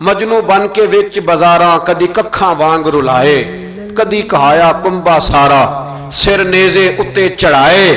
مجنو بن کے وچ بازاراں کدی ککھاں وانگ رلائے کدی کہایا کنبا سارا سر نیزے اتے چڑھائے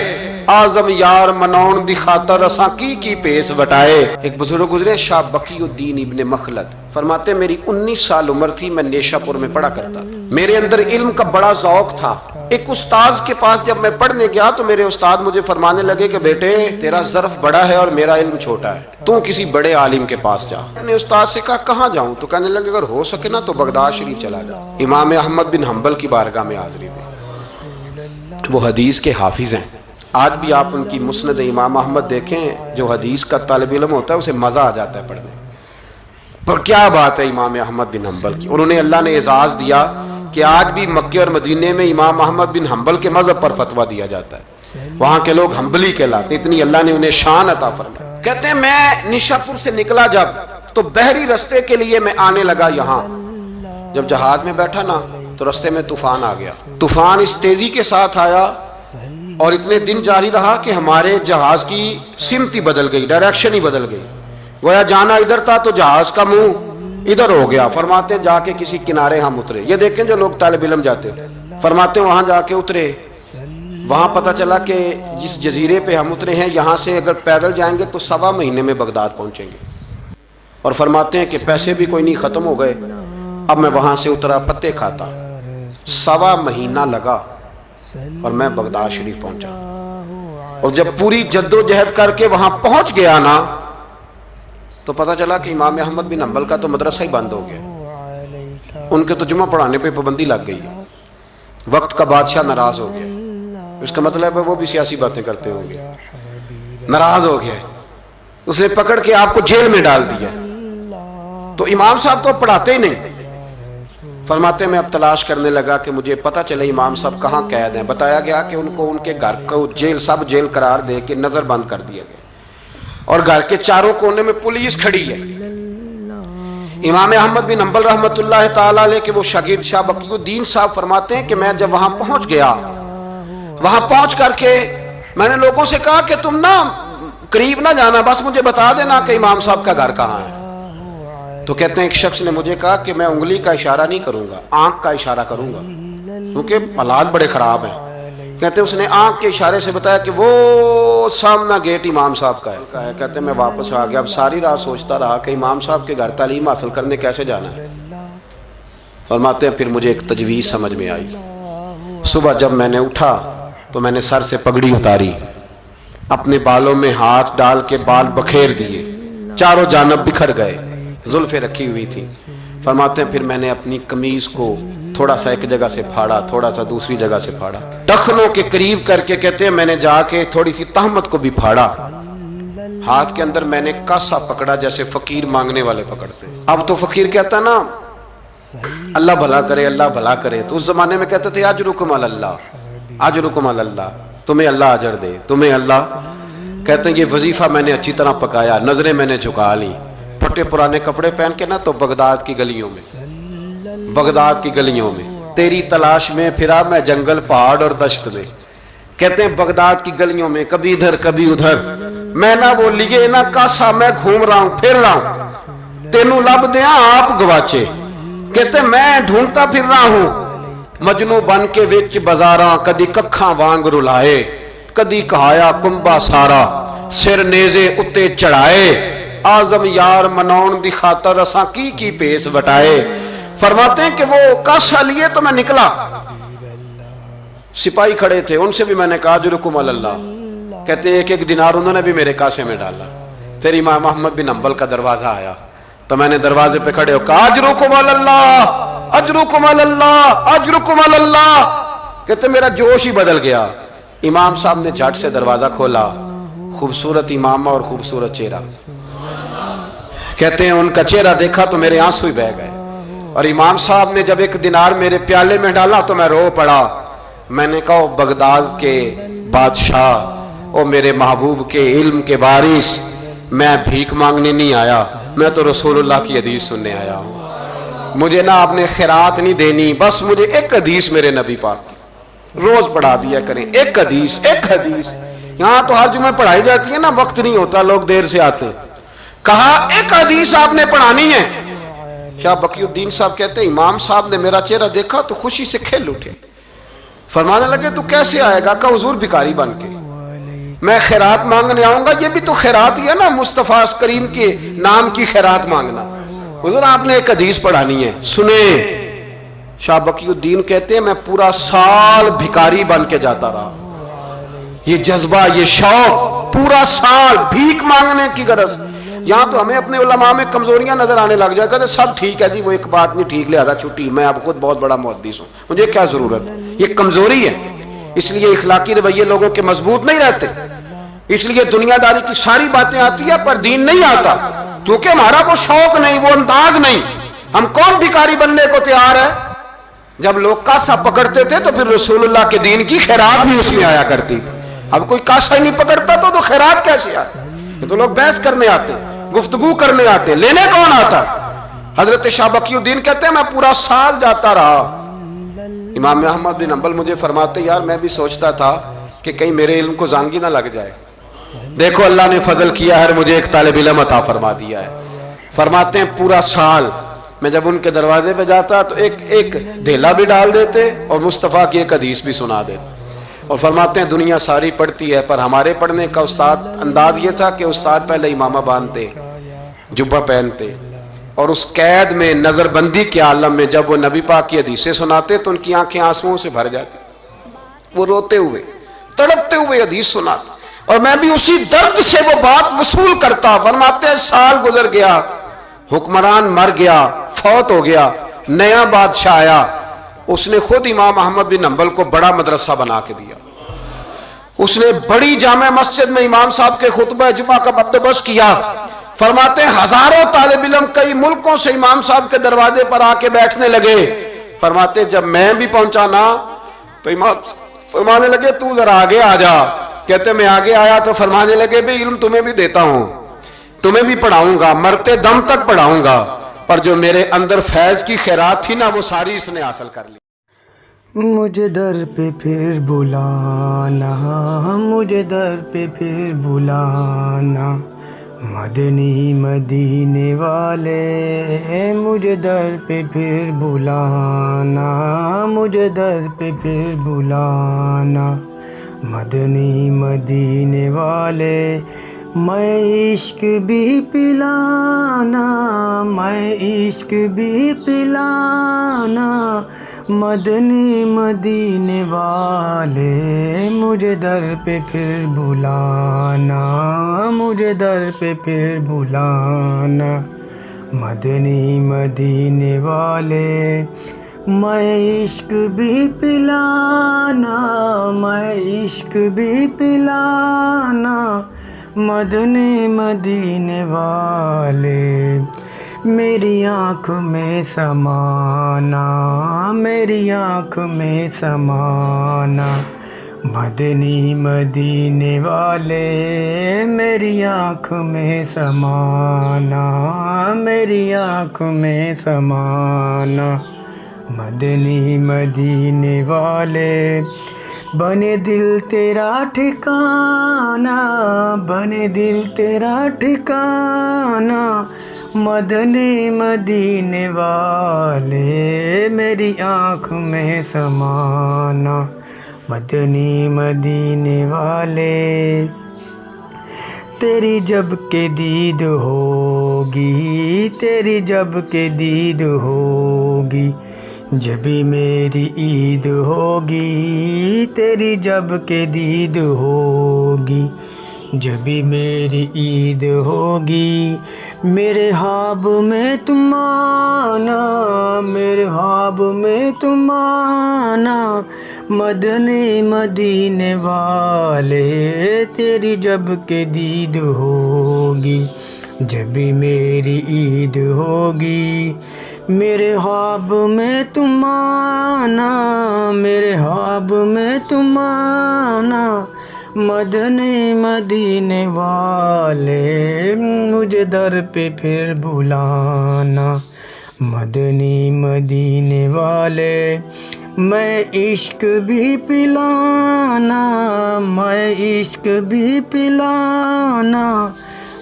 آزم یار منون دی خاطر اساں کی پیس وٹائے۔ ایک بزرگ گزرے شاہ بقی الدین ابن مخلد، فرماتے میری 19 سال عمر تھی، میں نیشہ پور میں پڑھا کرتا تھا، میرے اندر علم کا بڑا ذوق تھا۔ ایک استاذ کے پاس جب میں پڑھنے گیا تو میرے استاد مجھے فرمانے لگے کہ بیٹے تیرا ظرف بڑا ہے اور میرا علم چھوٹا ہے، تو کسی بڑے عالم کے پاس جا۔ میں نے استاد سے کہا کہاں جاؤں؟ تو کہنے لگے اگر ہو سکے نا تو بغداد شریف چلا جا، امام احمد بن حنبل کی بارگاہ میں حاضری دے، وہ حدیث کے حافظ ہیں۔ آج بھی آپ ان کی مسند امام احمد دیکھیں، جو حدیث کا طالب علم ہوتا ہے اسے مزہ آ جاتا ہے پڑھنے پر۔ کیا بات ہے امام احمد بن حنبل کی، انہوں نے اللہ نے اعزاز دیا کہ آج بھی مکے اور مدینے میں امام احمد بن حنبل کے مذہب پر فتویٰ دیا جاتا ہے، وہاں کے لوگ حنبلی کہلاتے، اتنی اللہ نے انہیں شان عطا فرمائی۔ کہتے ہیں میں نیشہ پور سے نکلا جب تو بحری رستے کے لیے میں آنے لگا یہاں، جب جہاز میں بیٹھا نا تو رستے میں طوفان آ گیا، طوفان اس تیزی کے ساتھ آیا اور اتنے دن جاری رہا کہ ہمارے جہاز کی سمت ہی بدل گئی، ڈائریکشن ہی بدل گئی، گویا جانا ادھر تھا تو جہاز کا منہ ادھر ہو گیا۔ فرماتے ہیں جا کے کسی کنارے ہم اترے، یہ دیکھیں جو لوگ طالب علم جاتے، فرماتے ہیں وہاں جا کے اترے، وہاں پتہ چلا کہ جس جزیرے پہ ہم اترے ہیں یہاں سے اگر پیدل جائیں گے تو 1.25 مہینے میں بغداد پہنچیں گے، اور فرماتے ہیں کہ پیسے بھی کوئی نہیں، ختم ہو گئے۔ اب میں وہاں سے اترا پتے کھاتا، 1.25 مہینہ لگا اور میں بغداد شریف پہنچا، اور جب پوری جد و جہد کر کے وہاں پہنچ گیا نا تو پتہ چلا کہ امام احمد بن حنبل کا تو مدرسہ ہی بند ہو گیا، ان کے تو جمعہ پڑھانے پہ پابندی لگ گئی، وقت کا بادشاہ ناراض ہو گیا، اس کا مطلب ہے وہ بھی سیاسی باتیں کرتے ہوں گے، ناراض ہو گیا، اس نے پکڑ کے آپ کو جیل میں ڈال دیا۔ تو امام صاحب تو پڑھاتے ہی نہیں، فرماتے میں اب تلاش کرنے لگا کہ مجھے پتہ چلے امام صاحب کہاں قید ہیں۔ بتایا گیا کہ ان کو ان کے گھر کو جیل سب جیل قرار دے کے نظر بند کر دیا گیا، اور گھر کے چاروں کونے میں پولیس کھڑی ہے۔ امام احمد بن حنبل رحمۃ اللہ تعالی علیہ کے وہ شاگرد شاہ بقی الدین صاحب فرماتے ہیں کہ میں جب وہاں پہنچ گیا، وہاں پہنچ کر کے میں نے لوگوں سے کہا کہ تم نا قریب نہ جانا، بس مجھے بتا دینا کہ امام صاحب کا گھر کہاں ہے۔ تو کہتے ہیں ایک شخص نے مجھے کہا کہ میں انگلی کا اشارہ نہیں کروں گا، آنکھ کا اشارہ کروں گا، کیونکہ حالات بڑے خراب ہیں۔ کہتے ہیں اس نے آنکھ کے اشارے سے بتایا کہ وہ سامنا گیٹ امام صاحب کا ہے۔ کہتے ہیں میں واپس آ گیا، اب ساری رات سوچتا رہا کہ امام صاحب کے گھر تعلیم حاصل کرنے کیسے جانا ہے۔ فرماتے ہیں پھر مجھے ایک تجویز سمجھ میں آئی، صبح جب میں نے اٹھا تو میں نے سر سے پگڑی اتاری، اپنے بالوں میں ہاتھ ڈال کے بال بکھیر دیے، چاروں جانب بکھر گئے، زلفیں رکھی ہوئی تھی۔ فرماتے ہیں پھر میں نے اپنی قمیض کو تھوڑا سا ایک جگہ سے پھاڑا، تھوڑا سا دوسری جگہ سے پھاڑا، ٹخنوں کے قریب کر کے کہتے ہیں میں نے جا کے تھوڑی سی تہمت کو بھی پھاڑا، ہاتھ کے اندر میں نے کاسا پکڑا جیسے فقیر مانگنے والے پکڑتے ہیں۔ اب تو فقیر کہتا نا اللہ بھلا کرے اللہ بھلا کرے، تو اس زمانے میں کہتے تھے اجرکم علی اللہ، اجرکم علی اللہ، تمہیں اللہ اجر دے، تمہیں اللہ۔ کہتے ہیں یہ وظیفہ میں نے اچھی طرح پکایا، نظریں میں نے جھکا لی، پھٹے پرانے کپڑے پہن کے نا تو بغداد کی گلیوں میں، بغداد کی گلیوں میں تیری تلاش میں پھرا میں جنگل پہاڑ اور دشت میں۔ کہتے ہیں بغداد کی گلیوں میں کبھی ادھر کبھی ادھر، میں نہ وہ لیے نہ کاسا، میں گھوم رہا ہوں پھر رہا ہوں، تینوں لب دیاں آپ گواچے۔ کہتے ہیں میں ڈھونڈتا پھر رہا ہوں، مجنو بن کے وچ بازاراں کدی ککھاں وانگ رلائے کدی کہایا کنبا سارا سر نیزے اتے چڑھائے آزم یار منون دی خاطر اساں کی پیس وٹائے۔ فرماتے ہیں کہ وہ کاسا لیے تو میں نکلا، سپاہی کھڑے تھے، ان سے بھی میں نے کہا اجرکم علی اللہ۔ کہتے ہیں ایک ایک دینار انہوں نے بھی میرے کاسے میں ڈالا۔ پھر امام احمد بن حنبل کا دروازہ آیا تو میں نے دروازے پہ کھڑے ہو کہا اجرکم علی اللہ، اجرکم علی اللہ، اجرکم علی اللہ۔ کہتے میرا جوش ہی بدل گیا۔ امام صاحب نے جھٹ سے دروازہ کھولا، خوبصورت امامہ اور خوبصورت چہرہ، کہتے ہیں ان کا چہرہ دیکھا تو میرے آنسو ہی بہہ گئے، اور امام صاحب نے جب ایک دینار میرے پیالے میں ڈالا تو میں رو پڑا۔ میں نے کہا بغداد کے بادشاہ، او میرے محبوب کے علم کے وارث، میں بھیک مانگنے نہیں آیا، میں تو رسول اللہ کی حدیث سننے آیا ہوں، مجھے نہ آپ نے خیرات نہیں دینی، بس مجھے ایک حدیث میرے نبی پاک روز پڑھا دیا کریں، ایک حدیث ایک حدیث۔ یہاں تو ہر جمعہ پڑھائی جاتی ہے نا، وقت نہیں ہوتا، لوگ دیر سے آتے ہیں۔ کہا ایک حدیث آپ نے پڑھانی ہے، شاہ بقی الدین صاحب کہتے ہیں امام صاحب نے میرا چہرہ دیکھا تو خوشی سے کھل اٹھے، فرمانے لگے تو کیسے آئے گا؟ کہ حضور بھکاری بن کے میں خیرات مانگنے آؤں گا۔ یہ بھی تو خیرات ہی ہے نا، مصطفیٰ کریم کے نام کی خیرات مانگنا۔ حضور آپ نے ایک حدیث پڑھانی ہے، سنیں۔ شاہ بقی الدین کہتے ہیں میں پورا سال بھکاری بن کے جاتا رہا، یہ جذبہ، یہ شوق، پورا سال بھیک مانگنے کی غرض۔ یہاں تو ہمیں اپنے علماء میں کمزوریاں نظر آنے لگ جائے، کہتے سب ٹھیک ہے جی، وہ ایک بات نہیں ٹھیک، لہذا چھٹی، میں اب خود بہت بڑا محدث ہوں، مجھے کیا ضرورت؟ یہ کمزوری ہے، اس لیے اخلاقی رویے لوگوں کے مضبوط نہیں رہتے، اس لیے دنیا داری کی ساری باتیں آتی ہیں پر دین نہیں آتا، کیونکہ ہمارا وہ شوق نہیں، وہ انداز نہیں۔ ہم کون بھکاری بننے کو تیار ہے؟ جب لوگ کاسا پکڑتے تھے تو پھر رسول اللہ کے دین کی خیرات بھی اس میں آیا کرتی تھی۔ اب کوئی کاسا ہی نہیں پکڑتا تو خیرات کیسے آئے؟ یہ تو لوگ بحث کرنے آتے ہیں، گفتگو کرنے آتے ہیں، لینے کون آتا؟ حضرت شاہ بقی الدین کہتے ہیں میں پورا سال جاتا رہا۔ امام احمد بن حنبل مجھے فرماتے یار میں بھی سوچتا تھا کہ کہیں میرے علم کو زانگی نہ لگ جائے، دیکھو اللہ نے فضل کیا ہے، مجھے ایک طالب علم عطا فرما دیا ہے۔ فرماتے ہیں پورا سال میں جب ان کے دروازے پہ جاتا تو ایک دھیلا بھی ڈال دیتے اور مصطفیٰ کی ایک حدیث بھی سنا دیتے، اور فرماتے ہیں دنیا ساری پڑھتی ہے پر ہمارے پڑھنے کا استاد انداز یہ تھا کہ استاد پہلے امامہ باندھتے، جبہ پہنتے، اور اس قید میں نظر بندی کے عالم میں جب وہ نبی پاک کی حدیثیں سناتے تو ان کی آنکھیں آنسوؤں سے بھر جاتی، وہ روتے ہوئے تڑپتے ہوئے حدیث سناتے، اور میں بھی اسی درد سے وہ بات وصول کرتا۔ فرماتے ہیں سال گزر گیا، حکمران مر گیا، فوت ہو گیا، نیا بادشاہ آیا، اس نے خود امام احمد بن حنبل کو بڑا مدرسہ بنا کے دیا، اس نے بڑی جامع مسجد میں امام صاحب کے خطبہ جمعہ کا بندوبست کیا۔ فرماتے ہیں ہزاروں طالب علم کئی ملکوں سے امام صاحب کے دروازے پر آ کے بیٹھنے لگے۔ فرماتے جب میں بھی پہنچا نا تو امام فرمانے لگے تو ذرا آگے آ جا۔ کہتے میں آگے آیا تو فرمانے لگے بھی علم تمہیں بھی دیتا ہوں، تمہیں بھی پڑھاؤں گا، مرتے دم تک پڑھاؤں گا، پر جو میرے اندر فیض کی خیرات تھی نا وہ ساری اس نے حاصل کر لی۔ مجھے در پہ پھر بلانا، مجھے در پہ پھر بلانا، مدنی مدینے والے مجھے در پہ پھر بلانا، مجھے در پہ پھر بلانا، مدنی مدینے والے میں عشق بھی پلانا، میں عشق بھی پلانا، مدنی مدینے والے مجھے در پہ پھر بلانا، مجھے در پہ پھر بلانا، مدنی مدینے والے میں عشق بھی پلانا، میں عشق بھی پلانا، مدنی مدینے والے میری آنکھ میں سمانا، میری آنکھ میں سمانا، مدنی مدینے والے میری آنکھ میں سمانا، میری آنکھ میں سمانا، مدنی مدینے والے بنے دل تیرا ٹھکانہ، بنے دل تیرا ٹھکانہ، مدنی مدینے والے میری آنکھ میں سمانا، مدنی مدینے والے تیری جب کہ دید ہوگی، تیری جب کہ دید ہوگی، جبھی میری عید ہوگی، تیری جب کہ دید ہوگی، جبھی میری عید ہوگی، میرے خواب میں تم آنا، میرے خواب میں تم آنا، مدنی مدینے والے تیری جب کہ دید ہوگی، جبھی میری عید ہوگی، میرے خواب میں تم آنا، میرے خواب میں تم آنا، مدنی مدینے والے مجھے در پہ پھر بلانا، مدنی مدینے والے میں عشق بھی پلانا، میں عشق بھی پلانا،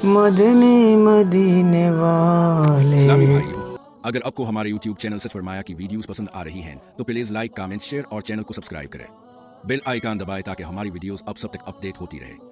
مدنی مدینے والے۔ اگر آپ کو ہمارے YouTube چینل سچ فرمایا کی ویڈیوز پسند آ رہی ہیں تو پلیز لائک، کامنٹ، شیئر اور چینل کو سبسکرائب کریں۔ بیل آئیکن دبائیں تاکہ ہماری ویڈیوز اب سب تک اپڈیٹ ہوتی رہے۔